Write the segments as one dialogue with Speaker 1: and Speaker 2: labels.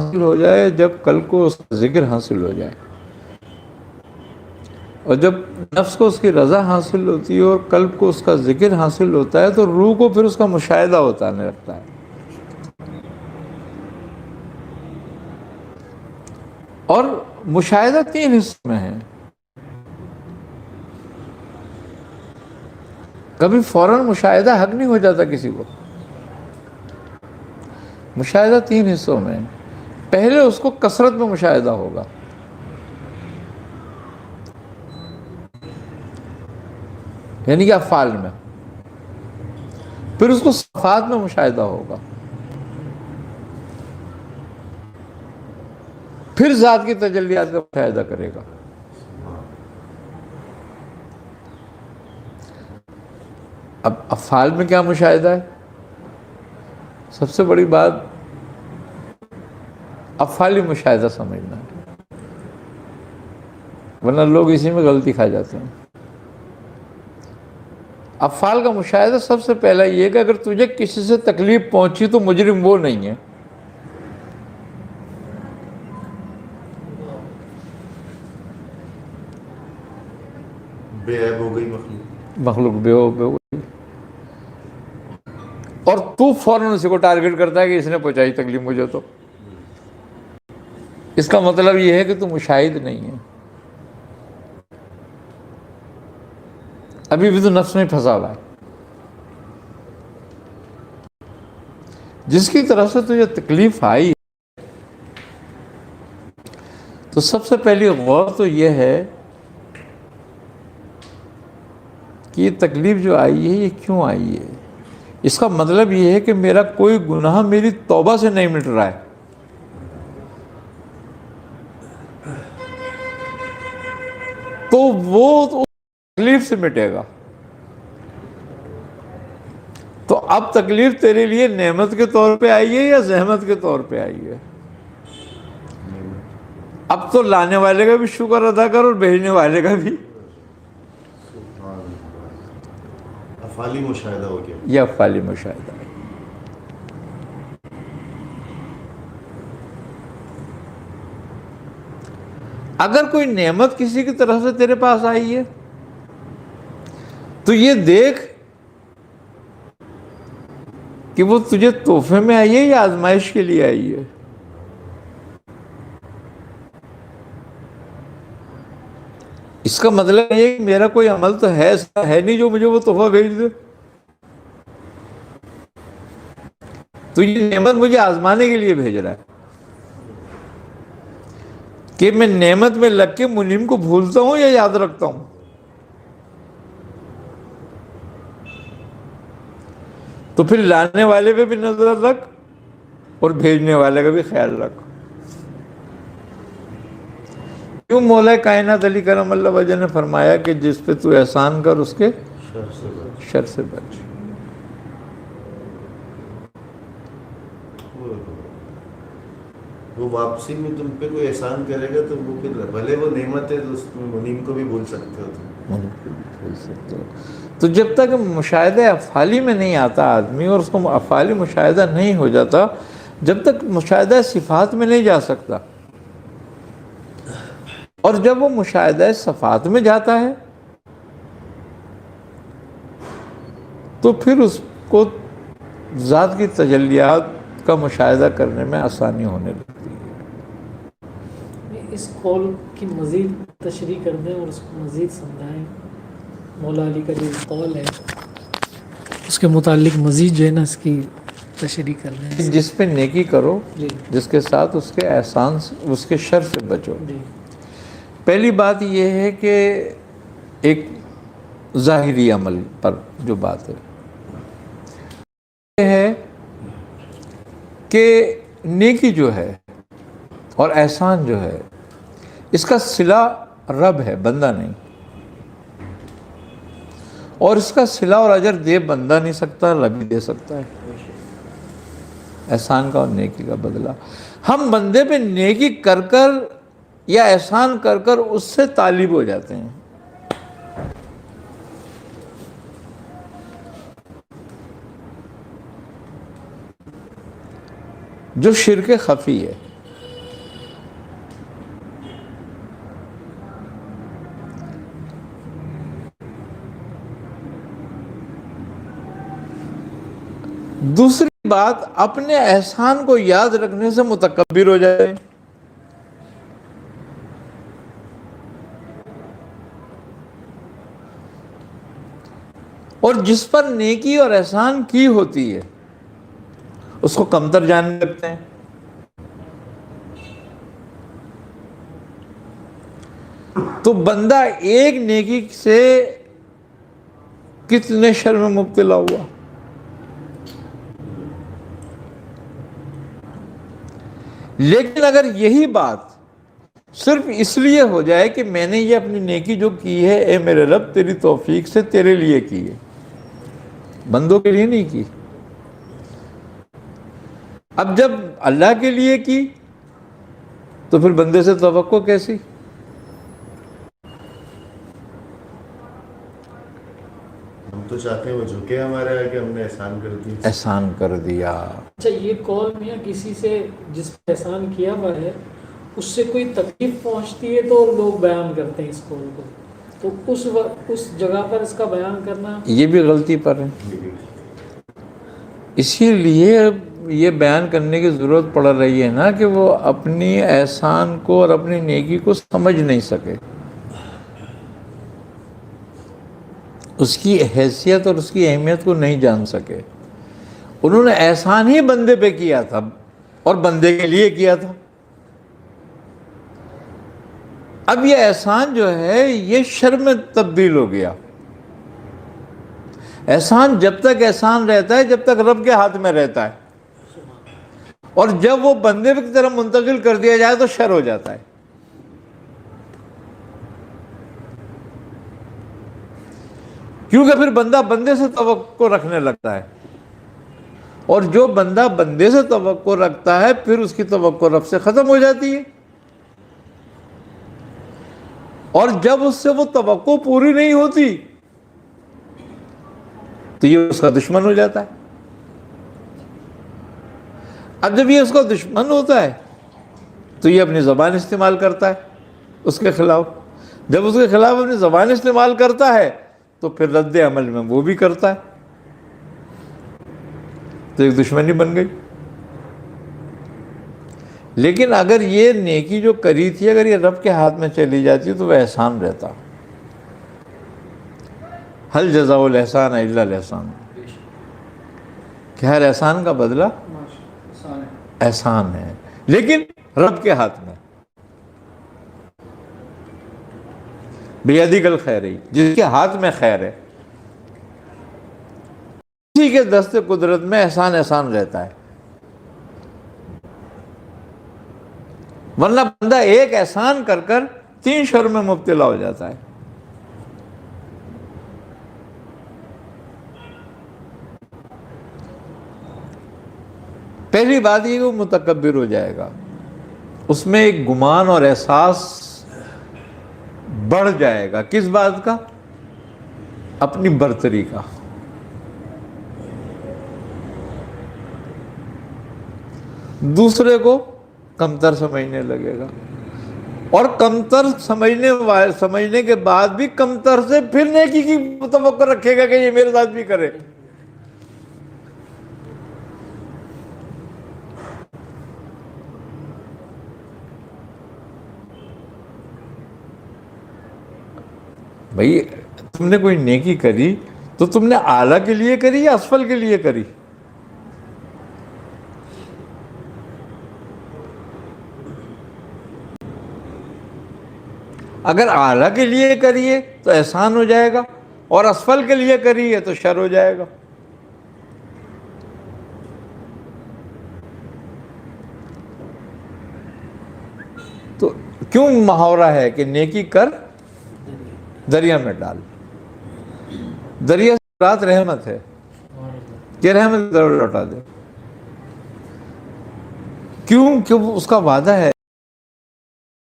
Speaker 1: حاصل ہو جائے جب قلب کو اس کا ذکر حاصل ہو جائے، اور جب نفس کو اس کی رضا حاصل ہوتی ہے اور قلب کو اس کا ذکر حاصل ہوتا ہے تو روح کو پھر اس کا مشاہدہ ہوتا لگتا ہے. اور مشاہدہ 3 حصوں میں ہے. کبھی فوراً مشاہدہ حق نہیں ہو جاتا کسی کو. مشاہدہ 3 حصوں میں ہے. پہلے اس کو کثرت میں مشاہدہ ہوگا، یعنی کہ افعال میں. پھر اس کو صفات میں مشاہدہ ہوگا، پھر ذات کی تجلیات کا مشاہدہ کرے گا. اب افعال میں کیا مشاہدہ ہے؟ سب سے بڑی بات افعالی مشاہدہ سمجھنا ہے، ورنہ لوگ اسی میں غلطی کھا جاتے ہیں. افعال کا مشاہدہ سب سے پہلا یہ کہ اگر تجھے کسی سے تکلیف پہنچی تو مجرم وہ نہیں ہے.
Speaker 2: بے عیب ہو گئی
Speaker 1: مخلوق بے عیب ہو گئی، اور تو فوراً اسی کو ٹارگٹ کرتا ہے کہ اس نے پہنچائی تکلیف مجھے. تو اس کا مطلب یہ ہے کہ تو مشاہد نہیں ہے، ابھی بھی تو نفس میں پھنسا ہوا ہے. جس کی طرف سے تجھے تکلیف آئی تو سب سے پہلی غور تو یہ ہے کہ یہ تکلیف جو آئی ہے یہ کیوں آئی ہے. اس کا مطلب یہ ہے کہ میرا کوئی گناہ میری توبہ سے نہیں مٹ رہا ہے. تو وہ تو تکلیف سے مٹے گا. تو اب تکلیف تیرے لیے نعمت کے طور پہ آئی ہے یا زحمت کے طور پہ آئی ہے؟ اب تو لانے والے کا بھی شکر ادا کر اور بھیجنے والے کا بھی.
Speaker 2: افعالی مشاہدہ ہو گیا.
Speaker 1: یہ افعالی مشاہدہ ہے. اگر کوئی نعمت کسی کی طرف سے تیرے پاس آئی ہے تو یہ دیکھ کہ وہ تجھے تحفے میں آئی ہے یا آزمائش کے لیے آئی ہے. اس کا مطلب یہ کہ میرا کوئی عمل تو ہے ایسا ہے نہیں جو مجھے وہ تحفہ بھیج دے. تو یہ نعمت مجھے آزمانے کے لیے بھیج رہا ہے کہ میں نعمت میں لگ کے منعم کو بھولتا ہوں یا یاد رکھتا ہوں. تو پھر لانے والے پہ بھی نظر رکھ اور بھیجنے والے کا بھی خیال رکھ. کیوں مولا کائنات علی کرم اللہ وجہ نے فرمایا کہ جس پہ تو احسان کر اس کے شر سے بچ.
Speaker 2: وہ واپسی میں تم پہ کوئی احسان کرے گا تو وہ پھر بھلے وہ نعمت ہے تو اس میں منیم کو بھی بھول سکتے ہو تم.
Speaker 1: تو جب تک مشاہدہ افعالی میں نہیں آتا آدمی اور اس کو افعالی مشاہدہ نہیں ہو جاتا، جب تک مشاہدہ صفات میں نہیں جا سکتا. اور جب وہ مشاہدہ صفات میں جاتا ہے تو پھر اس کو ذات کی تجلیات کا مشاہدہ کرنے میں آسانی ہونے لگتی ہے.
Speaker 3: اس قول کی مزید تشریح کر دیں اور اس کو مزید سمجھائیں. مولا علی کا جو قول ہے اس کے متعلق مزید جو ہے نا اس کی تشریح کر دیں.
Speaker 1: جس پہ نیکی کرو
Speaker 3: جی
Speaker 1: جس کے ساتھ اس کے احسان سے اس کے شر سے بچو.
Speaker 3: جی
Speaker 1: پہلی بات یہ ہے کہ ایک ظاہری عمل پر جو بات ہے یہ ہے کہ نیکی جو ہے اور احسان جو ہے اس کا صلہ رب ہے، بندہ نہیں. اور اس کا صلہ اور اجر دے بندہ نہیں سکتا، رب ہی دے سکتا ہے. احسان کا اور نیکی کا بدلہ ہم بندے پہ نیکی کر کر یا احسان کر کر اس سے طالب ہو جاتے ہیں. جو شرک خفی ہے. دوسری بات، اپنے احسان کو یاد رکھنے سے متکبر ہو جائے. اور جس پر نیکی اور احسان کی ہوتی ہے اس کو کمتر جاننے لگتے ہیں. تو بندہ ایک نیکی سے کتنے شر میں مبتلا ہوا. لیکن اگر یہی بات صرف اس لیے ہو جائے کہ میں نے یہ اپنی نیکی جو کی ہے اے میرے رب تیری توفیق سے تیرے لیے کی ہے، بندوں کے لیے نہیں کی. اب جب اللہ کے لیے کی تو پھر بندے سے توقع کیسی؟
Speaker 2: ہم تو چاہتے ہیں وہ جھکے ہمارے آگے، ہم نے احسان کر دی.
Speaker 1: احسان کر دیا.
Speaker 3: اچھا، یہ کال میاں کسی سے جس پہ احسان کیا ہوا ہے اس سے کوئی تکلیف پہنچتی ہے تو لوگ بیان کرتے ہیں اس کال کو، تو اس جگہ پر اس کا بیان کرنا
Speaker 1: یہ بھی غلطی پر ہے. اسی لیے یہ بیان کرنے کی ضرورت پڑ رہی ہے نا کہ وہ اپنی احسان کو اور اپنی نیکی کو سمجھ نہیں سکے، اس کی حیثیت اور اس کی اہمیت کو نہیں جان سکے. انہوں نے احسان ہی بندے پہ کیا تھا اور بندے کے لیے کیا تھا. اب یہ احسان جو ہے یہ شر میں تبدیل ہو گیا. احسان جب تک احسان رہتا ہے جب تک رب کے ہاتھ میں رہتا ہے، اور جب وہ بندے کی طرف منتقل کر دیا جائے تو شر ہو جاتا ہے. کیونکہ پھر بندہ بندے سے توقع رکھنے لگتا ہے، اور جو بندہ بندے سے توقع رکھتا ہے پھر اس کی توقع رب سے ختم ہو جاتی ہے. اور جب اس سے وہ توقع پوری نہیں ہوتی تو یہ اس کا دشمن ہو جاتا ہے. اب جب یہ اس کا دشمن ہوتا ہے تو یہ اپنی زبان استعمال کرتا ہے اس کے خلاف. جب اس کے خلاف اپنی زبان استعمال کرتا ہے تو پھر رد عمل میں وہ بھی کرتا ہے، تو ایک دشمنی بن گئی. لیکن اگر یہ نیکی جو کری تھی اگر یہ رب کے ہاتھ میں چلی جاتی تو وہ احسان رہتا. حل جزاء الاحسان الا الاحسان، کہ ہر احسان کا بدلہ احسان ہے، لیکن رب کے ہاتھ میں. بیدک الخیر، جس کے ہاتھ میں خیر ہے اسی کے دست قدرت میں احسان احسان رہتا ہے. ورنہ بندہ ایک احسان کر کر 3 شر میں مبتلا ہو جاتا ہے. پہلی بات یہ کہ وہ متکبر ہو جائے گا، اس میں ایک گمان اور احساس بڑھ جائے گا. کس بات کا؟ اپنی برتری کا. دوسرے کو کمتر سمجھنے لگے گا، اور کمتر سمجھنے کے بعد بھی کمتر سے پھر نیکی کی توقع رکھے گا کہ یہ میرے ساتھ بھی کرے. بھئی تم نے کوئی نیکی کری تو تم نے اعلیٰ کے لیے کری یا اسفل کے لیے کری؟ اگر اعلیٰ کے لیے کریے تو احسان ہو جائے گا، اور اسفل کے لیے کریے تو شر ہو جائے گا. تو کیوں محاورہ ہے کہ نیکی کر دریا میں ڈال؟ دریا سے رات رحمت ہے کہ رحمت لوٹا دے. کیوں کہ اس کا وعدہ ہے،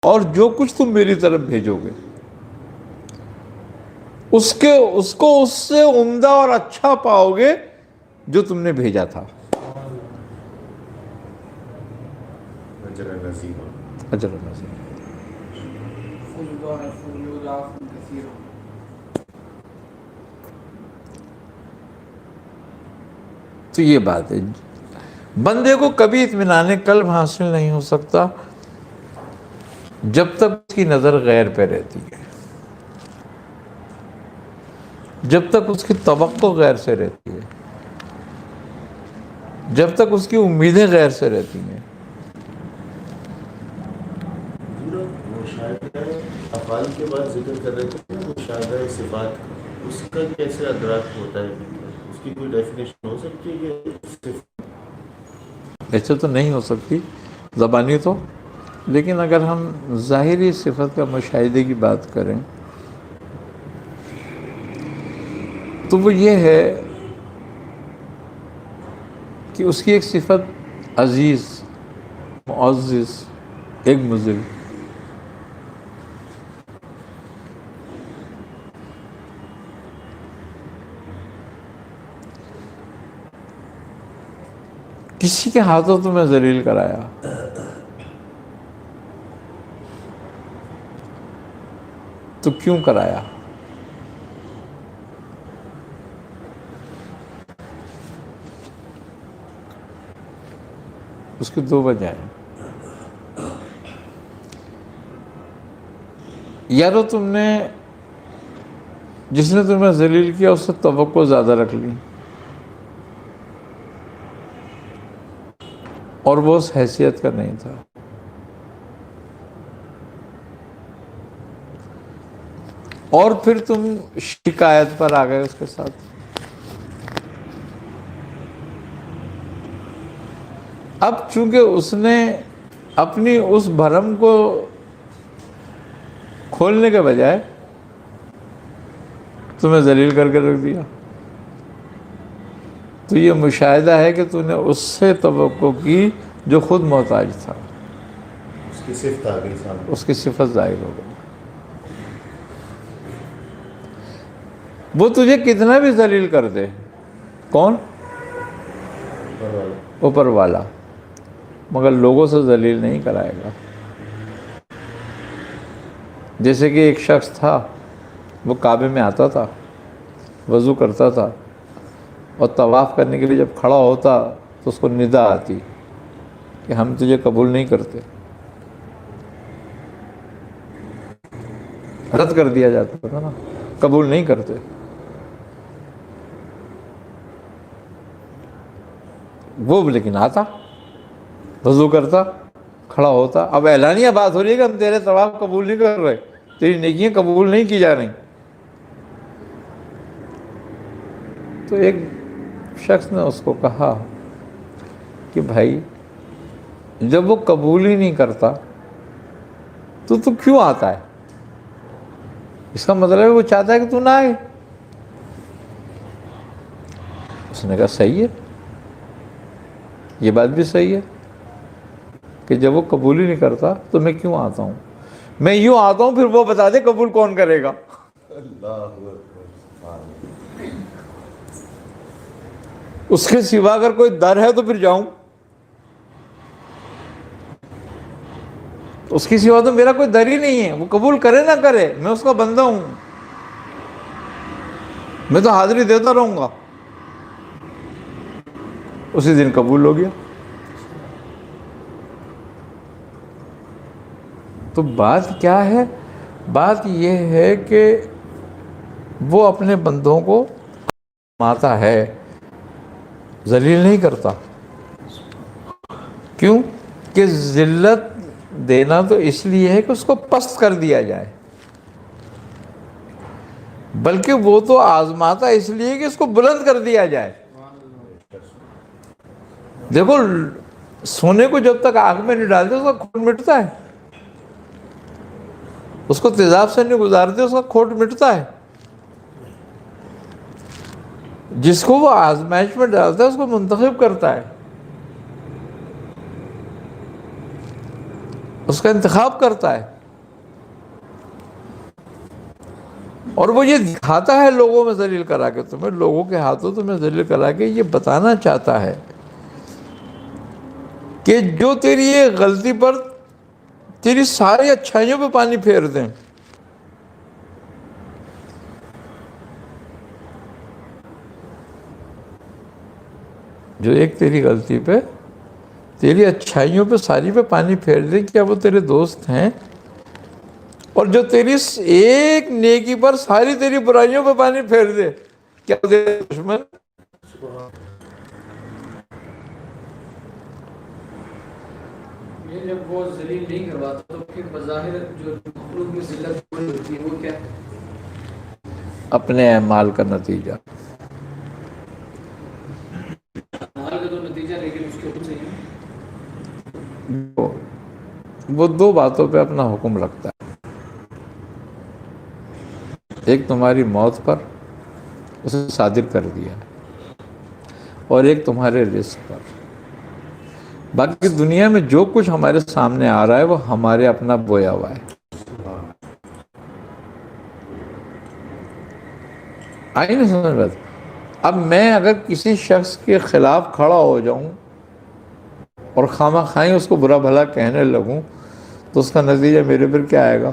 Speaker 1: اور جو کچھ تم میری طرف بھیجو گے اس کو اس سے عمدہ اور اچھا پاؤ گے جو تم نے بھیجا تھا.
Speaker 2: اجر نصیب.
Speaker 1: اجر نصیب. تو یہ بات ہے، بندے کو کبھی اطمینان قلب حاصل نہیں ہو سکتا جب تک اس کی نظر غیر پہ رہتی ہے، جب تک اس کی توقع غیر سے رہتی ہے، جب تک اس کی امیدیں غیر سے رہتی ہیں۔
Speaker 2: مشاہدہ افعال کے بعد ذکر کر رہے تھے، مشاہدہ صفات اس کا کیسے ادراک ہوتا ہے؟ اس کی کوئی ڈیفینیشن ہو سکتی ہے کہ صفات؟
Speaker 1: ایسے تو نہیں ہو سکتی زبانی تو، لیکن اگر ہم ظاہری صفت کا مشاہدے کی بات کریں تو وہ یہ ہے کہ اس کی ایک صفت عزیز، معزز، ایک مذل، کسی کے ہاتھوں تمہیں ذلیل کرایا، تو کیوں کرایا؟ اس کی دو وجہ ہیں، یا تو تم نے جس نے تمہیں ذلیل کیا اس سے توقع زیادہ رکھ لی اور وہ اس حیثیت کا نہیں تھا، اور پھر تم شکایت پر آ گئے اس کے ساتھ۔ اب چونکہ اس نے اپنی اس بھرم کو کھولنے کے بجائے تمہیں ذلیل کر کے رکھ دیا، تو یہ مشاہدہ ہے کہ تو نے اس سے توقع کی جو خود محتاج تھا،
Speaker 2: اس کی صفت آ گئی سامنے،
Speaker 1: اس کی صفت ظاہر ہو گئی۔ وہ تجھے کتنا بھی ذلیل کر دے، کون؟ اوپر والا، مگر لوگوں سے ذلیل نہیں کرائے گا۔ جیسے کہ ایک شخص تھا، وہ کعبے میں آتا تھا، وضو کرتا تھا، اور طواف کرنے کے لیے جب کھڑا ہوتا تو اس کو ندا آتی کہ ہم تجھے قبول نہیں کرتے، رد کر دیا جاتا تھا نا، قبول نہیں کرتے۔ وہ لیکن آتا، وضو کرتا، کھڑا ہوتا، اب اعلانیہ بات ہو رہی ہے کہ ہم تیرے طواف قبول نہیں کر رہے، تیری نیکیاں قبول نہیں کی جا رہی۔ تو ایک شخص نے اس کو کہا کہ بھائی جب وہ قبول ہی نہیں کرتا تو کیوں آتا ہے؟ اس کا مطلب ہے وہ چاہتا ہے کہ تو نہ آئے۔ اس نے کہا صحیح ہے، یہ بات بھی صحیح ہے کہ جب وہ قبول ہی نہیں کرتا تو میں کیوں آتا ہوں؟ میں یوں آتا ہوں، پھر وہ بتا دے قبول کون کرے گا۔
Speaker 2: اللہ اکبر۔
Speaker 1: اس کے سوا اگر کوئی در ہے تو پھر جاؤں، اس کے سوا تو میرا کوئی در ہی نہیں ہے، وہ قبول کرے نہ کرے میں اس کا بندہ ہوں، میں تو حاضری دیتا رہوں گا۔ اسی دن قبول ہو گیا۔ تو بات کیا ہے؟ بات یہ ہے کہ وہ اپنے بندوں کو ماتا ہے، ذلیل نہیں کرتا۔ کیوں کہ ذلت دینا تو اس لیے ہے کہ اس کو پست کر دیا جائے، بلکہ وہ تو آزماتا اس لیے کہ اس کو بلند کر دیا جائے۔ دیکھو سونے کو جب تک آگ میں نہیں ڈالتے اس کا کھوٹ مٹتا ہے، اس کو تیزاب سے نہیں گزارتے اس کا کھوٹ مٹتا ہے۔ جس کو وہ آزمائش میں ڈالتا ہے اس کو منتخب کرتا ہے، اس کا انتخاب کرتا ہے، اور وہ یہ دکھاتا ہے لوگوں میں ذلیل کرا کے تمہیں، لوگوں کے ہاتھوں تمہیں ذلیل کرا کے یہ بتانا چاہتا ہے کہ جو تیری یہ غلطی پر تیری ساری اچھائیوں پہ پانی پھیر دیں، جو ایک تیری غلطی پہ، تیری اچھائیوں پہ ساری پہ پانی پھیر دے، کیا وہ تیرے دوست ہیں؟ اور جو تیری ایک نیکی پر ساری تیری برائیوں پہ پانی پھیر دے، کیا وہ تیرے دشمن؟
Speaker 4: یہ جب وہ ذلیل نہیں کرواتا تو پھر بظاہر جو مخلوق کی ذلت پوری ہوتی ہے وہ کیا ہے؟
Speaker 1: اپنے اعمال کا نتیجہ۔
Speaker 4: مال کا تو نتیجہ، لیکن اس کے حکم سے
Speaker 1: وہ دو باتوں پہ اپنا حکم رکھتا ہے، ایک تمہاری موت پر اسے صادر کر دیا، اور ایک تمہارے رزق پر۔ باقی دنیا میں جو کچھ ہمارے سامنے آ رہا ہے وہ ہمارے اپنا بویا ہوا ہے۔ آئی نہیں سمجھ بات؟ اب میں اگر کسی شخص کے خلاف کھڑا ہو جاؤں اور خواہ خواہ اس کو برا بھلا کہنے لگوں تو اس کا نتیجہ میرے پر کیا آئے گا؟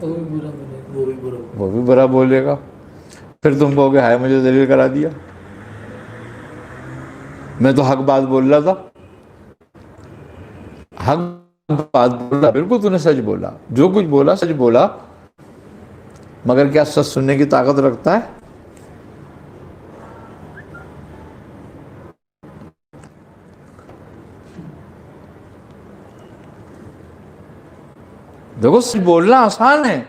Speaker 3: وہ بھی برا بولے گا۔
Speaker 1: وہ بھی برا بولے گا۔ پھر تم کہو گے ہائے مجھے ذلیل کرا دیا، میں تو حق بات بول رہا تھا، حق بات بولا، بالکل تو نے سچ بولا، جو کچھ بولا سچ بولا، مگر کیا سچ سننے کی طاقت رکھتا ہے؟ دیکھو سچ بولنا آسان ہے،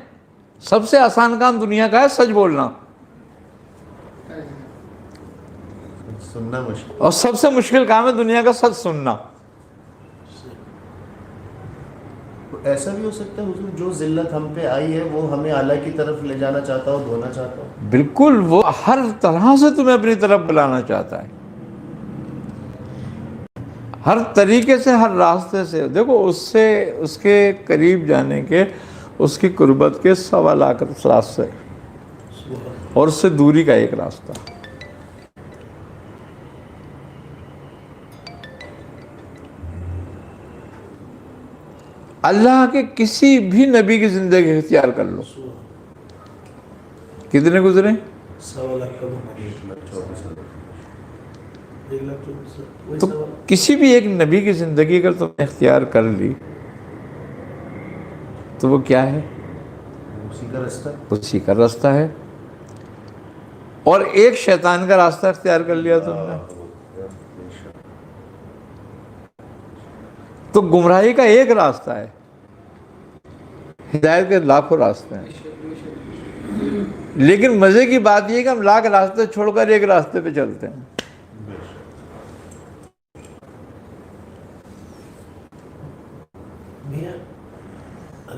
Speaker 1: سب سے آسان کام دنیا کا ہے سچ بولنا،
Speaker 2: سننا مشکل،
Speaker 1: اور سب سے مشکل کام ہے دنیا کا سچ سننا۔
Speaker 2: ایسا بھی ہو سکتا ہے حضور جو ذلت ہم پہ آئی ہے وہ ہمیں اعلیٰ کی طرف لے جانا چاہتا ہو، دھونا چاہتا ہو؟
Speaker 1: بالکل، وہ ہر طرح سے تمہیں اپنی طرف بلانا چاہتا ہے، ہر طریقے سے، ہر راستے سے۔ دیکھو اس سے، اس کے قریب جانے کے، اس کی قربت کے 1.25 لاکھ راستے، اور اس سے دوری کا ایک راستہ۔ اللہ کے کسی بھی نبی کی زندگی اختیار کر لو، کتنے گزرے؟
Speaker 2: 1,24,000
Speaker 1: تو کسی بھی ایک نبی کی زندگی اگر تم نے اختیار کر لی تو وہ کیا ہے؟
Speaker 2: اسی کا رستہ،
Speaker 1: اسی کا راستہ ہے۔ اور ایک شیطان کا راستہ اختیار کر لیا تم نے تو گمراہی کا ایک راستہ ہے، ہدایت کے لاکھوں راستے ہیں۔ لیکن مزے کی بات یہ ہے کہ ہم لاکھ راستے چھوڑ کر ایک راستے پہ چلتے ہیں۔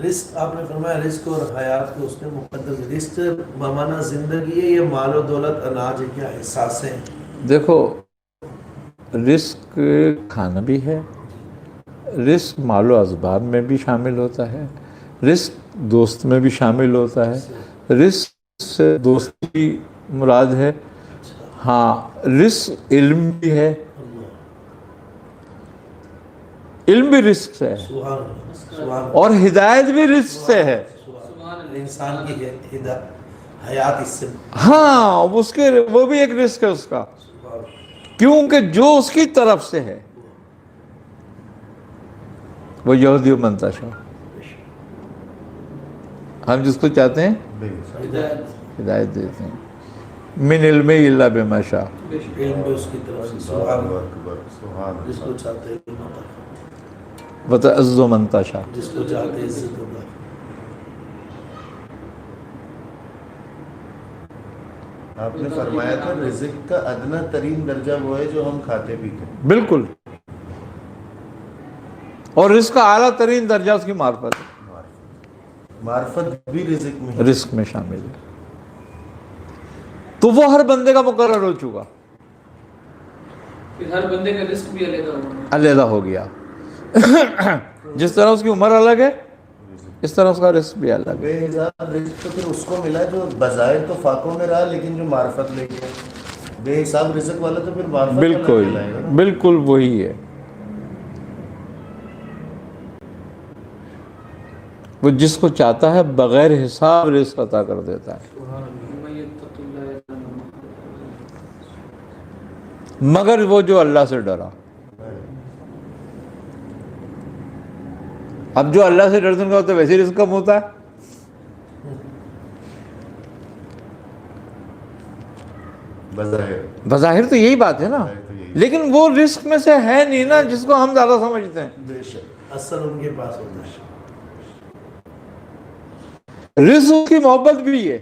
Speaker 5: رزق آپ نے فرمایا رزق اور حیات کو اس نے مقدس، رزق بمانا زندگی ہے یا مال و دولت، اناج ہے، کیا احساسیں ہیں؟
Speaker 1: دیکھو رزق کھانا بھی ہے، رزق مال و اسباب میں بھی شامل ہوتا ہے، رزق دوست میں بھی شامل ہوتا ہے، رزق سے دوستی مراد ہے، ہاں رزق علم بھی ہے، علم بھی رزق سے ہے،
Speaker 5: سبحان اللہ، سبحان اللہ،
Speaker 1: اور ہدایت بھی رزق سے ہے۔
Speaker 5: انسان کی حیات اس سے،
Speaker 1: ہاں اس کے وہ بھی ایک رزق ہے اس کا، کیونکہ جو اس کی طرف سے ہے وہ یہودی و منتشا، ہم جس کو چاہتے ہیں ہدایت دیتے ہیں۔ من علم الا بما شاء،
Speaker 5: علم بھی اس کی طرف سے، سبحان
Speaker 2: اللہ
Speaker 5: اللہ،
Speaker 2: اکبر، سبحان
Speaker 5: جس
Speaker 2: اللہ۔
Speaker 5: کو چاہتے ہیں
Speaker 1: وتعز من تشاء۔
Speaker 5: جس کو چاہتے ہیں عزت اللہ۔
Speaker 2: آپ نے فرمایا تھا رزق کا ادنا ترین درجہ وہ ہے جو ہم کھاتے پیتے ہیں۔
Speaker 1: بالکل، اور رزق کا اعلیٰ ترین درجہ اس کی معرفت ہے،
Speaker 2: معرفت بھی رزق میں ہے۔
Speaker 1: رزق میں شامل ہے، تو وہ ہر بندے کا مقرر ہو چکا،
Speaker 4: پھر ہر بندے کا رزق بھی علیحدہ ہوگا،
Speaker 1: علیحدہ ہو گیا۔ جس طرح اس کی عمر الگ ہے اس طرح اس کا رزق بھی الگ ہے۔
Speaker 2: بے حساب رزق تو پھر اس کو ملا جو بظاہر تو فاقوں میں رہا لیکن جو معرفت لے گیا، بے حساب رزق والا تو پھر معرفت والا
Speaker 1: بالکل
Speaker 2: کہلائے گا نا۔
Speaker 1: بالکل وہی ہے، وہ جس کو چاہتا ہے بغیر حساب رزق عطا کر دیتا ہے۔ مگر وہ جو اللہ سے ڈرا. اب جو اللہ سے ڈرتے ہیں تو ویسے رزق کم ہوتا ہے. بظاہر تو یہی بات ہے نا, لیکن وہ رزق میں سے ہے نہیں نا جس کو ہم زیادہ سمجھتے ہیں.
Speaker 5: بے شک اصل ان کے پاس ہوتا ہے.
Speaker 1: رزق کی محبت بھی ہے.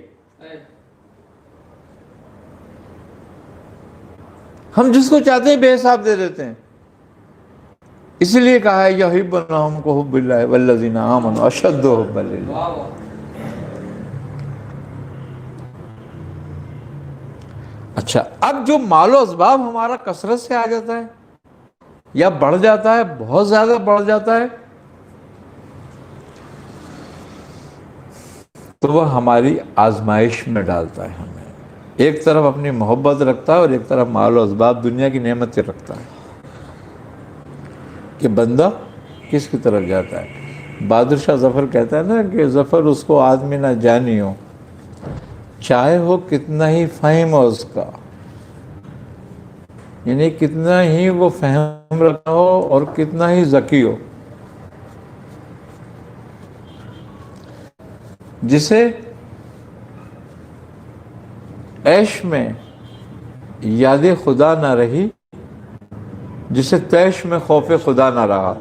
Speaker 1: ہم جس کو چاہتے ہیں بے حساب دے دیتے ہیں. اسی لیے کہا ہے یحبونہم کحب اللہ والذین آمنوا اشد حبا للہ.
Speaker 4: واہ واہ.
Speaker 1: اچھا, اب جو مال و اسباب ہمارا کثرت سے آ جاتا ہے یا بڑھ جاتا ہے, بہت زیادہ بڑھ جاتا ہے, تو وہ ہماری آزمائش میں ڈالتا ہے ہمیں. ایک طرف اپنی محبت رکھتا ہے اور ایک طرف مال و اسباب دنیا کی نعمتیں رکھتا ہے کہ بندہ کس کی طرف جاتا ہے. بہادر شاہ ظفر کہتا ہے نا کہ ظفر اس کو آدمی نہ جانی ہو, چاہے ہو کتنا ہی فہم ہو اس کا, یعنی کتنا ہی وہ فہم رکھتا ہو اور کتنا ہی ذکی ہو. جسے عیش میں یاد خدا نہ رہی, جسے تیش میں خوف خدا نہ رہا.